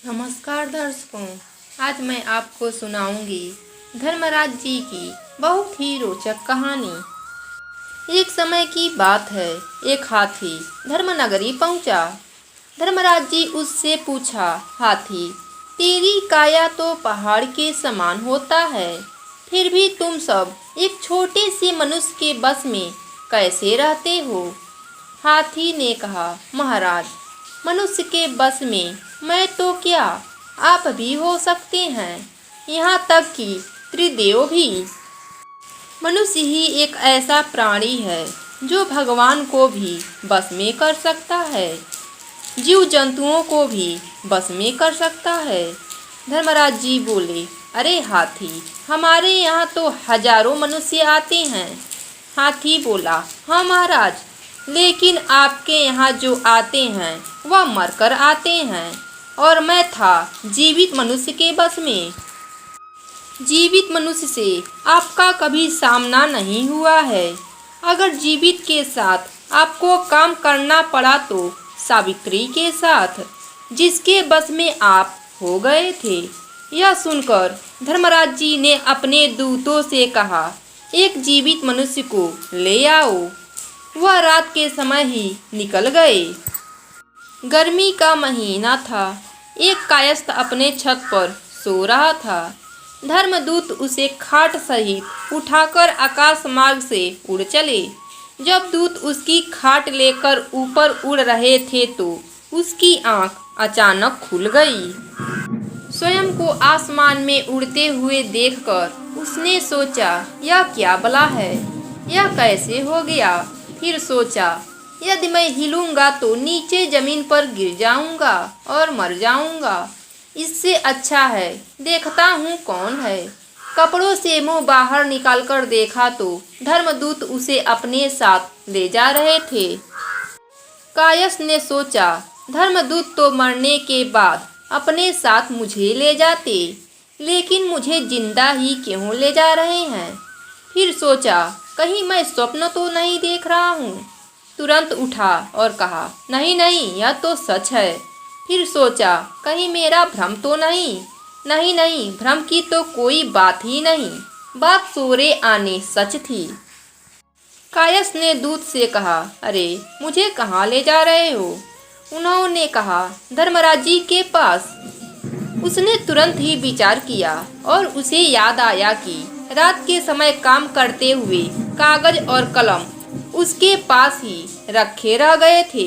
नमस्कार दर्शकों, आज मैं आपको सुनाऊंगी धर्मराज जी की बहुत ही रोचक कहानी। एक समय की बात है, एक हाथी धर्मनगरी पहुंचा। धर्मराज जी उससे पूछा, हाथी, तेरी काया तो पहाड़ के समान होता है, फिर भी तुम सब एक छोटे से मनुष्य के बस में कैसे रहते हो? हाथी ने कहा, महाराज, मनुष्य के बस में मैं तो क्या, आप भी हो सकते हैं, यहाँ तक कि त्रिदेव भी। मनुष्य ही एक ऐसा प्राणी है जो भगवान को भी बस में कर सकता है, जीव जंतुओं को भी बस में कर सकता है। धर्मराज जी बोले, अरे हाथी, हमारे यहाँ तो हजारों मनुष्य आते हैं। हाथी बोला, हाँ महाराज, लेकिन आपके यहाँ जो आते हैं वह मरकर आते हैं, और मैं था जीवित मनुष्य के बस में। जीवित मनुष्य से आपका कभी सामना नहीं हुआ है। अगर जीवित के साथ आपको काम करना पड़ा तो सावित्री के साथ, जिसके बस में आप हो गए थे। यह सुनकर धर्मराज जी ने अपने दूतों से कहा, एक जीवित मनुष्य को ले आओ। वह रात के समय ही निकल गए। गर्मी का महीना था। एक कायस्थ अपने छत पर सो रहा था। धर्मदूत उसे खाट सहित उठाकर आकाश मार्ग से उड़ चले। जब दूत उसकी खाट लेकर ऊपर उड़ रहे थे तो उसकी आंख अचानक खुल गई। स्वयं को आसमान में उड़ते हुए देखकर उसने सोचा, यह क्या भला है, यह कैसे हो गया? फिर सोचा, यदि मैं हिलूंगा तो नीचे जमीन पर गिर जाऊंगा और मर जाऊंगा। इससे अच्छा है देखता हूँ कौन है। कपड़ों से मुंह बाहर निकालकर देखा तो धर्मदूत उसे अपने साथ ले जा रहे थे। कायस ने सोचा, धर्मदूत तो मरने के बाद अपने साथ मुझे ले जाते, लेकिन मुझे जिंदा ही क्यों ले जा रहे हैं? फिर सोचा, कहीं मैं स्वप्न तो नहीं देख रहा हूँ। तुरंत उठा और कहा, नहीं नहीं, यह तो सच है। फिर सोचा, कहीं मेरा भ्रम तो नहीं? नहीं नहीं, भ्रम की तो कोई बात ही नहीं, बात सोरे आने सच थी। कायस ने दूत से कहा, अरे मुझे कहाँ ले जा रहे हो? उन्होंने कहा, धर्मराज जी के पास। उसने तुरंत ही विचार किया और उसे याद आया कि रात के समय काम करते हुए कागज और कलम उसके पास ही रखे रह गए थे।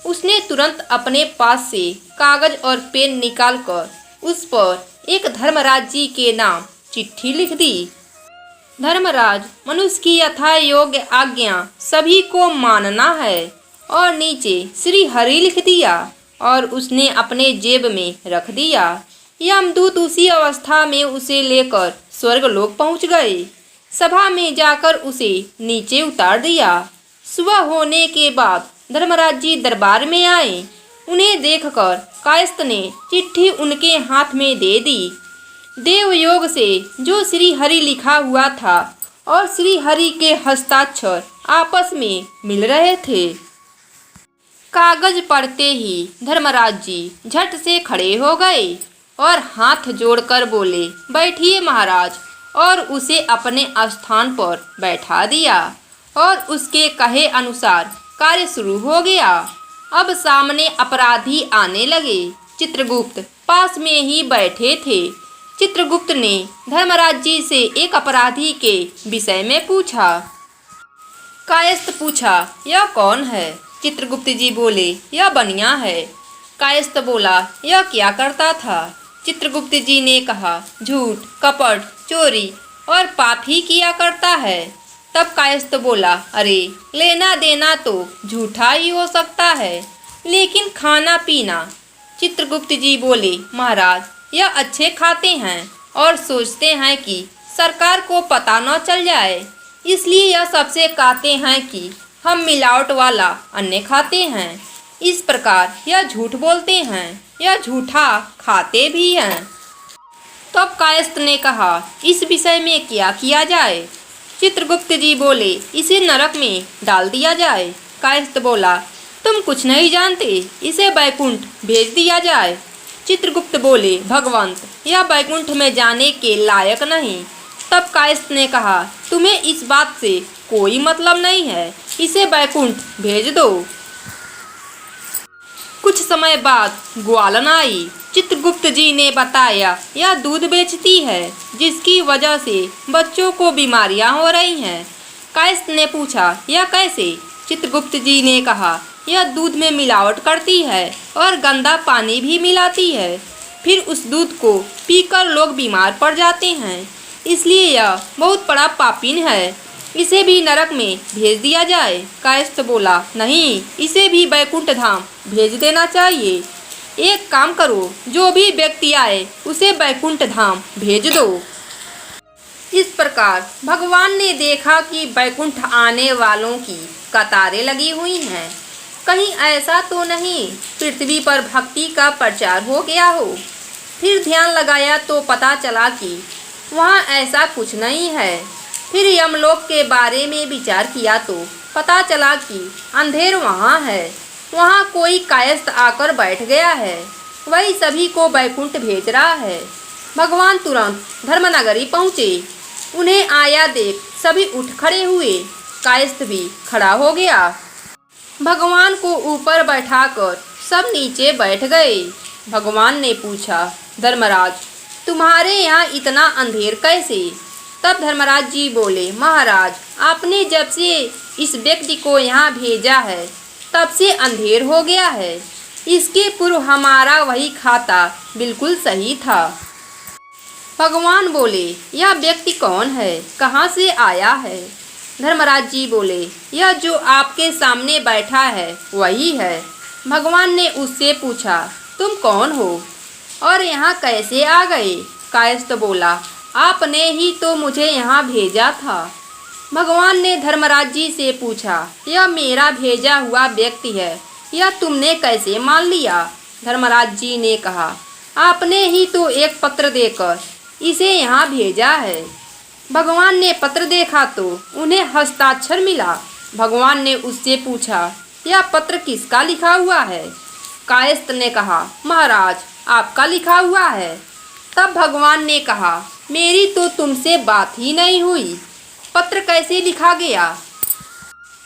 उसने तुरंत अपने पास से कागज और पेन निकालकर उस पर एक धर्मराज जी के नाम चिट्ठी लिख दी। धर्मराज, मनुष्य की यथा योग्य आज्ञा सभी को मानना है। और नीचे श्री हरि लिख दिया और उसने अपने जेब में रख दिया। यमदूत उसी अवस्था में उसे लेकर स्वर्गलोक पहुंच गए। सभा में जाकर उसे नीचे उतार दिया। सुबह होने के बाद धर्मराज जी दरबार में आए। उन्हें देखकर कायस्थ ने चिट्ठी उनके हाथ में दे दी। देवयोग से जो श्री हरि लिखा हुआ था और श्री हरि के हस्ताक्षर आपस में मिल रहे थे। कागज पढ़ते ही धर्मराज जी झट से खड़े हो गए और हाथ जोड़कर बोले, बैठिए महाराज, और उसे अपने स्थान पर बैठा दिया और उसके कहे अनुसार कार्य शुरू हो गया। अब सामने अपराधी आने लगे। चित्रगुप्त पास में ही बैठे थे। चित्रगुप्त ने धर्मराज जी से एक अपराधी के विषय में पूछा। कायस्थ पूछा, यह कौन है? चित्रगुप्त जी बोले, यह बनिया है। कायस्थ बोला, यह क्या करता था? चित्रगुप्त जी ने कहा, झूठ, कपट, चोरी और पाप ही किया करता है। तब कायस्थ बोला, अरे लेना देना तो झूठा ही हो सकता है, लेकिन खाना पीना? चित्रगुप्त जी बोले, महाराज, यह अच्छे खाते हैं और सोचते हैं कि सरकार को पता न चल जाए, इसलिए यह सबसे कहते हैं कि हम मिलावट वाला अन्न खाते हैं। इस प्रकार यह झूठ बोलते हैं, यह झूठा खाते भी हैं। तब कायस्थ ने कहा, इस विषय में क्या किया जाए? चित्रगुप्त जी बोले, इसे नरक में डाल दिया जाए। कायस्थ बोला, तुम कुछ नहीं जानते, इसे बैकुंठ भेज दिया जाए। चित्रगुप्त बोले, भगवंत, यह वैकुंठ में जाने के लायक नहीं। तब कायस्थ ने कहा, तुम्हें इस बात से कोई मतलब नहीं है, इसे वैकुंठ भेज दो। कुछ समय बाद ग्वालन आई। चित्रगुप्त जी ने बताया, यह दूध बेचती है, जिसकी वजह से बच्चों को बीमारियां हो रही हैं। कायस्थ ने पूछा, यह कैसे? चित्रगुप्त जी ने कहा, यह दूध में मिलावट करती है और गंदा पानी भी मिलाती है, फिर उस दूध को पीकर लोग बीमार पड़ जाते हैं, इसलिए यह बहुत बड़ा पापीन है, इसे भी नरक में भेज दिया जाए। कायस्थ बोला, नहीं, इसे भी वैकुंठ धाम भेज देना चाहिए। एक काम करो, जो भी व्यक्ति आए उसे वैकुंठ धाम भेज दो। इस प्रकार भगवान ने देखा कि वैकुंठ आने वालों की कतारें लगी हुई हैं। कहीं ऐसा तो नहीं पृथ्वी पर भक्ति का प्रचार हो गया हो। फिर ध्यान लगाया तो पता चला कि वहाँ ऐसा कुछ नहीं है। फिर यमलोक के बारे में विचार किया तो पता चला कि अंधेर वहाँ है। वहाँ कोई कायस्थ आकर बैठ गया है, वही सभी को वैकुंठ भेज रहा है। भगवान तुरंत धर्मनगरी पहुँचे। उन्हें आया देख सभी उठ खड़े हुए। कायस्थ भी खड़ा हो गया। भगवान को ऊपर बैठाकर सब नीचे बैठ गए। भगवान ने पूछा, धर्मराज, तुम्हारे यहाँ इतना अंधेर कैसे? तब धर्मराज जी बोले, महाराज, आपने जब से इस व्यक्ति को यहाँ भेजा है तब से अंधेर हो गया है। इसके पूर्व हमारा वही खाता बिल्कुल सही था। भगवान बोले, यह व्यक्ति कौन है, कहाँ से आया है? धर्मराज जी बोले, यह जो आपके सामने बैठा है वही है। भगवान ने उससे पूछा, तुम कौन हो और यहाँ कैसे आ गए? कायस्थ बोला, आपने ही तो मुझे यहाँ भेजा था। भगवान ने धर्मराज जी से पूछा, यह मेरा भेजा हुआ व्यक्ति है, यह तुमने कैसे मान लिया? धर्मराज जी ने कहा, आपने ही तो एक पत्र देकर इसे यहाँ भेजा है। भगवान ने पत्र देखा तो उन्हें हस्ताक्षर मिला। भगवान ने उससे पूछा, यह पत्र किसका लिखा हुआ है? कायस्थ ने कहा, महाराज, आपका लिखा हुआ है। तब भगवान ने कहा, मेरी तो तुमसे बात ही नहीं हुई, पत्र कैसे लिखा गया?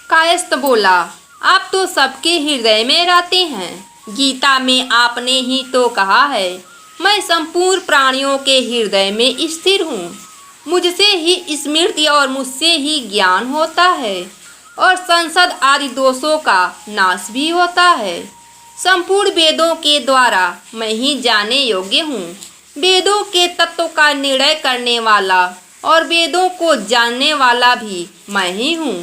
कायस्थ बोला, आप तो सबके हृदय में रहते हैं। गीता में आपने ही तो कहा है, मैं संपूर्ण प्राणियों के हृदय में स्थिर हूँ। मुझसे ही स्मृति और मुझसे ही ज्ञान होता है और संसद आदि दोषों का नाश भी होता है। संपूर्ण वेदों के द्वारा मैं ही जाने योग्य हूँ। वेदों के तत्व का निर्णय करने वाला और वेदों को जानने वाला भी मैं ही हूँ।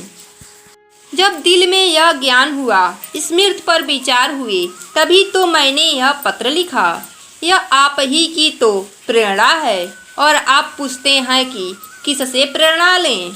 जब दिल में यह ज्ञान हुआ, स्मृति पर विचार हुए, तभी तो मैंने यह पत्र लिखा। यह आप ही की तो प्रेरणा है और आप पूछते हैं कि किससे प्रेरणा लें।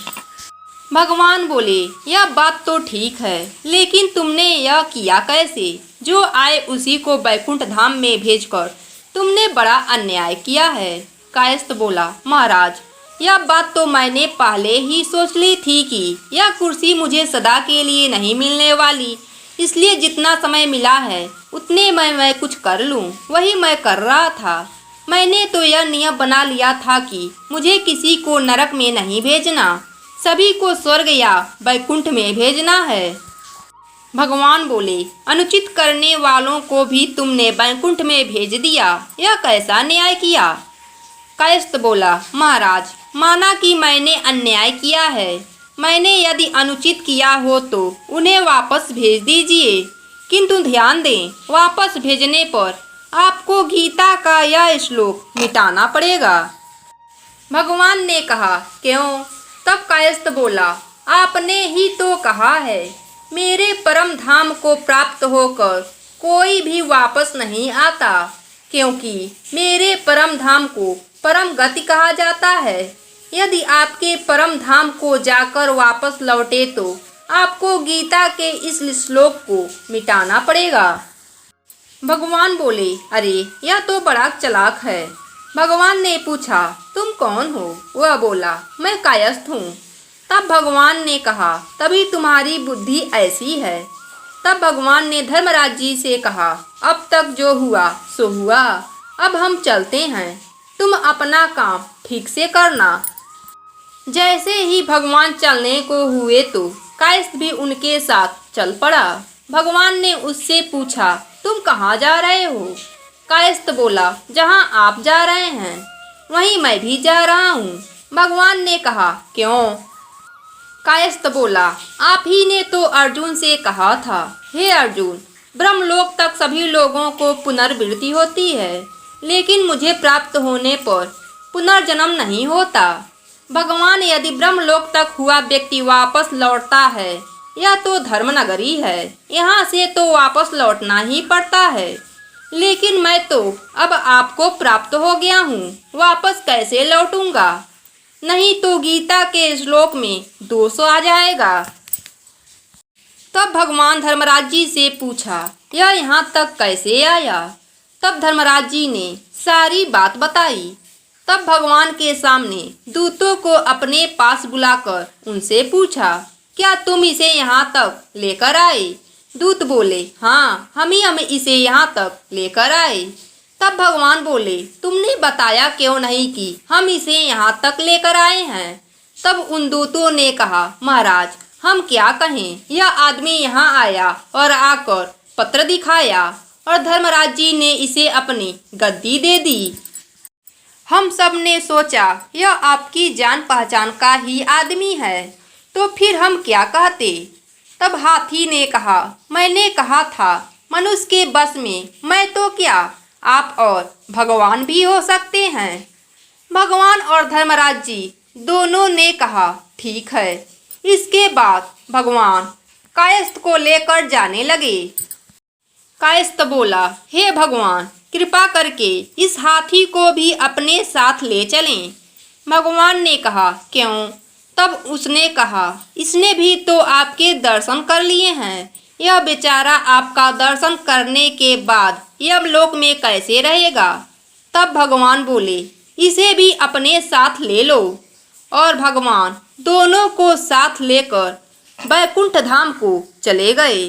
भगवान बोले, यह बात तो ठीक है, लेकिन तुमने यह किया कैसे? जो आए उसी को वैकुंठ धाम में भेजकर तुमने बड़ा अन्याय किया है। कायस्थ बोला, महाराज, यह बात तो मैंने पहले ही सोच ली थी कि यह कुर्सी मुझे सदा के लिए नहीं मिलने वाली, इसलिए जितना समय मिला है उतने में मैं कुछ कर लूं, वही मैं कर रहा था। मैंने तो यह नियम बना लिया था कि मुझे किसी को नरक में नहीं भेजना, सभी को स्वर्ग या वैकुंठ में भेजना है। भगवान बोले, अनुचित करने वालों को भी तुमने वैकुंठ में भेज दिया, यह कैसा न्याय किया? कायस्थ बोला, महाराज, माना कि मैंने अन्याय किया है। मैंने यदि अनुचित किया हो तो उन्हें वापस भेज दीजिए, किंतु ध्यान दें, वापस भेजने पर आपको गीता का यह श्लोक मिटाना पड़ेगा। भगवान ने कहा, क्यों? तब कायस्थ बोला, आपने ही तो कहा है, मेरे परम धाम को प्राप्त होकर कोई भी वापस नहीं आता, क्योंकि मेरे परम धाम को परम गति कहा जाता है। यदि आपके परम धाम को जाकर वापस लौटे तो आपको गीता के इस श्लोक को मिटाना पड़ेगा। भगवान बोले, अरे यह तो बड़ा चालाक है। भगवान ने पूछा, तुम कौन हो? वह बोला, मैं कायस्थ हूँ। तब भगवान ने कहा, तभी तुम्हारी बुद्धि ऐसी है। तब भगवान ने धर्मराज जी से कहा, अब तक जो हुआ सो हुआ, अब हम चलते हैं, तुम अपना काम ठीक से करना। जैसे ही भगवान चलने को हुए तो कायस्थ भी उनके साथ चल पड़ा। भगवान ने उससे पूछा, तुम कहाँ जा रहे हो? कायस्थ बोला, जहाँ आप जा रहे हैं वहीं मैं भी जा रहा हूँ। भगवान ने कहा, क्यों? कायस्थ बोला, आप ही ने तो अर्जुन से कहा था, हे अर्जुन, ब्रह्मलोक तक सभी लोगों को पुनर्वृत्ति होती है, लेकिन मुझे प्राप्त होने पर पुनर्जन्म नहीं होता। भगवान, यदि ब्रह्मलोक तक हुआ व्यक्ति वापस लौटता है, यह तो धर्मनगरी है, यहाँ से तो वापस लौटना ही पड़ता है, लेकिन मैं तो अब आपको प्राप्त हो गया हूँ, वापस कैसे लौटूंगा? नहीं तो गीता के श्लोक में दोष आ जाएगा। तब भगवान धर्मराज जी से पूछा, यह यहाँ तक कैसे आया? तब धर्मराज जी ने सारी बात बताई। तब भगवान के सामने दूतों को अपने पास बुलाकर उनसे पूछा, क्या तुम इसे यहाँ तक लेकर आए? दूत बोले, हाँ, हम इसे यहाँ तक लेकर आए। तब भगवान बोले, तुमने बताया क्यों नहीं कि हम इसे यहाँ तक लेकर आए हैं? तब उन दूतों ने कहा, महाराज, हम क्या कहें, यह आदमी यहाँ आया और आकर पत्र दिखाया और धर्मराज जी ने इसे अपनी गद्दी दे दी। हम सब ने सोचा यह आपकी जान पहचान का ही आदमी है, तो फिर हम क्या कहते? तब हाथी ने कहा, मैंने कहा था मनुष्य के बस में मैं तो क्या, आप और भगवान भी हो सकते हैं। भगवान और धर्मराज जी दोनों ने कहा, ठीक है। इसके बाद भगवान कायस्थ को लेकर जाने लगे। कायस्थ बोला, हे भगवान, कृपा करके इस हाथी को भी अपने साथ ले चलें। भगवान ने कहा, क्यों? तब उसने कहा, इसने भी तो आपके दर्शन कर लिए हैं, यह बेचारा आपका दर्शन करने के बाद यमलोक में कैसे रहेगा? तब भगवान बोले, इसे भी अपने साथ ले लो। और भगवान दोनों को साथ लेकर वैकुंठ धाम को चले गए।